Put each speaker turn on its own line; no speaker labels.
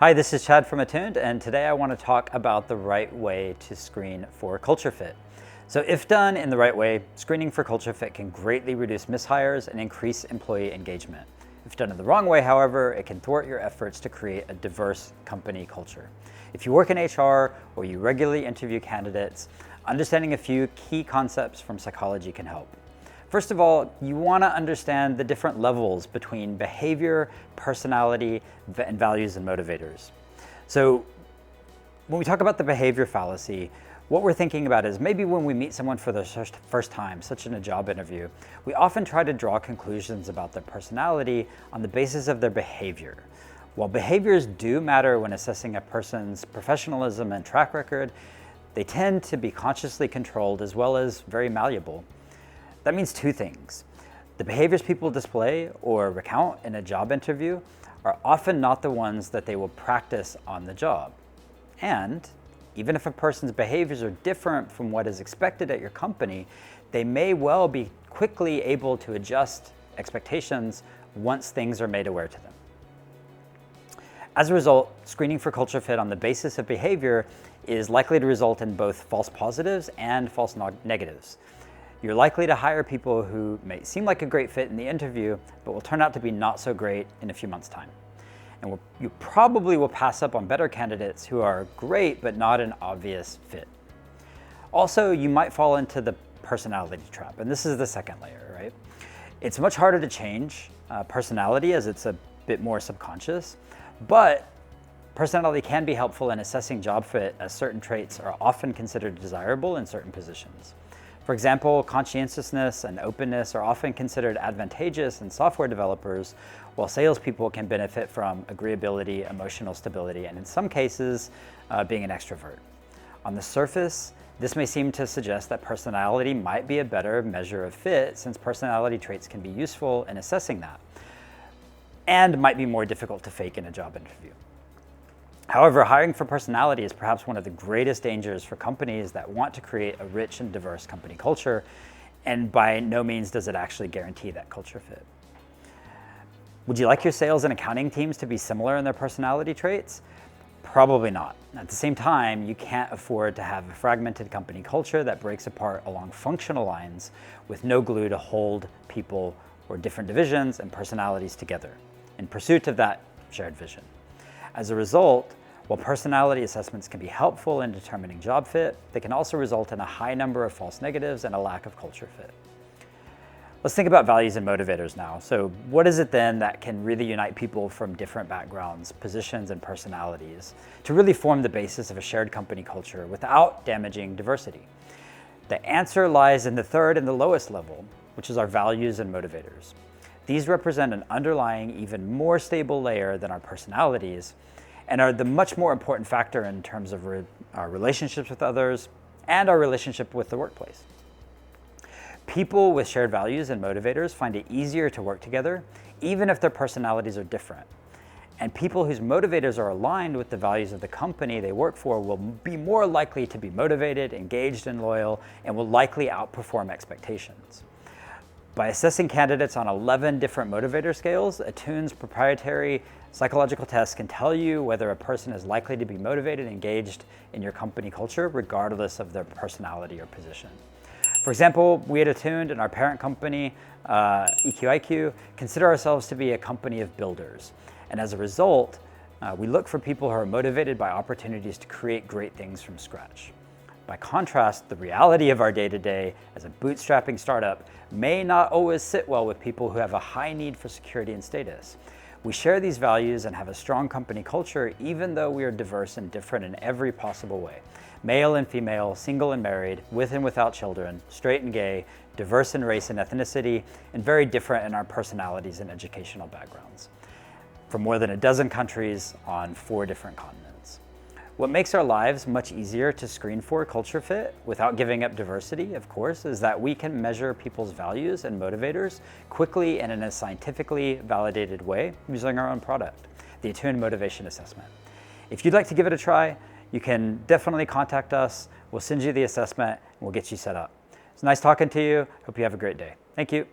Hi, this is Chad from Attuned, and today I want to talk about the right way to screen for culture fit. So if done in the right way, screening for culture fit can greatly reduce mishires and increase employee engagement. If done in the wrong way, however, it can thwart your efforts to create a diverse company culture. If you work in HR or you regularly interview candidates, understanding a few key concepts from psychology can help. First of all, you want to understand the different levels between behavior, personality, and values and motivators. So when we talk about the behavior fallacy, what we're thinking about is maybe when we meet someone for the first time, such in a job interview, we often try to draw conclusions about their personality on the basis of their behavior. While behaviors do matter when assessing a person's professionalism and track record, they tend to be consciously controlled as well as very malleable. That means two things. The behaviors people display or recount in a job interview are often not the ones that they will practice on the job. And even if a person's behaviors are different from what is expected at your company, they may well be quickly able to adjust expectations once things are made aware to them. As a result, screening for culture fit on the basis of behavior is likely to result in both false positives and false negatives. You're likely to hire people who may seem like a great fit in the interview, but will turn out to be not so great in a few months' time. And you probably will pass up on better candidates who are great, but not an obvious fit. Also, you might fall into the personality trap, and this is the second layer, right? It's much harder to change personality as it's a bit more subconscious, but personality can be helpful in assessing job fit as certain traits are often considered desirable in certain positions. For example, conscientiousness and openness are often considered advantageous in software developers, while salespeople can benefit from agreeability, emotional stability, and in some cases, being an extrovert. On the surface, this may seem to suggest that personality might be a better measure of fit, since personality traits can be useful in assessing that, and might be more difficult to fake in a job interview. However, hiring for personality is perhaps one of the greatest dangers for companies that want to create a rich and diverse company culture, and by no means does it actually guarantee that culture fit. Would you like your sales and accounting teams to be similar in their personality traits? Probably not. At the same time, you can't afford to have a fragmented company culture that breaks apart along functional lines with no glue to hold people or different divisions and personalities together in pursuit of that shared vision. As a result, while personality assessments can be helpful in determining job fit, they can also result in a high number of false negatives and a lack of culture fit. Let's think about values and motivators now. So what is it then that can really unite people from different backgrounds, positions, and personalities to really form the basis of a shared company culture without damaging diversity? The answer lies in the third and the lowest level, which is our values and motivators. These represent an underlying, even more stable layer than our personalities, and are the much more important factor in terms of our relationships with others and our relationship with the workplace. People with shared values and motivators find it easier to work together, even if their personalities are different. And people whose motivators are aligned with the values of the company they work for will be more likely to be motivated, engaged, and loyal, and will likely outperform expectations. By assessing candidates on 11 different motivator scales, Attuned's proprietary psychological tests can tell you whether a person is likely to be motivated and engaged in your company culture, regardless of their personality or position. For example, we at Attuned and our parent company, EQIQ, consider ourselves to be a company of builders. And as a result, we look for people who are motivated by opportunities to create great things from scratch. By contrast, the reality of our day-to-day as a bootstrapping startup may not always sit well with people who have a high need for security and status. We share these values and have a strong company culture even though we are diverse and different in every possible way. Male and female, single and married, with and without children, straight and gay, diverse in race and ethnicity, and very different in our personalities and educational backgrounds. From more than a dozen countries on 4 different continents. What makes our lives much easier to screen for culture fit without giving up diversity, of course, is that we can measure people's values and motivators quickly and in a scientifically validated way using our own product, the Attuned Motivation Assessment. If you'd like to give it a try, you can definitely contact us. We'll send you the assessment and we'll get you set up. It's nice talking to you. Hope you have a great day. Thank you.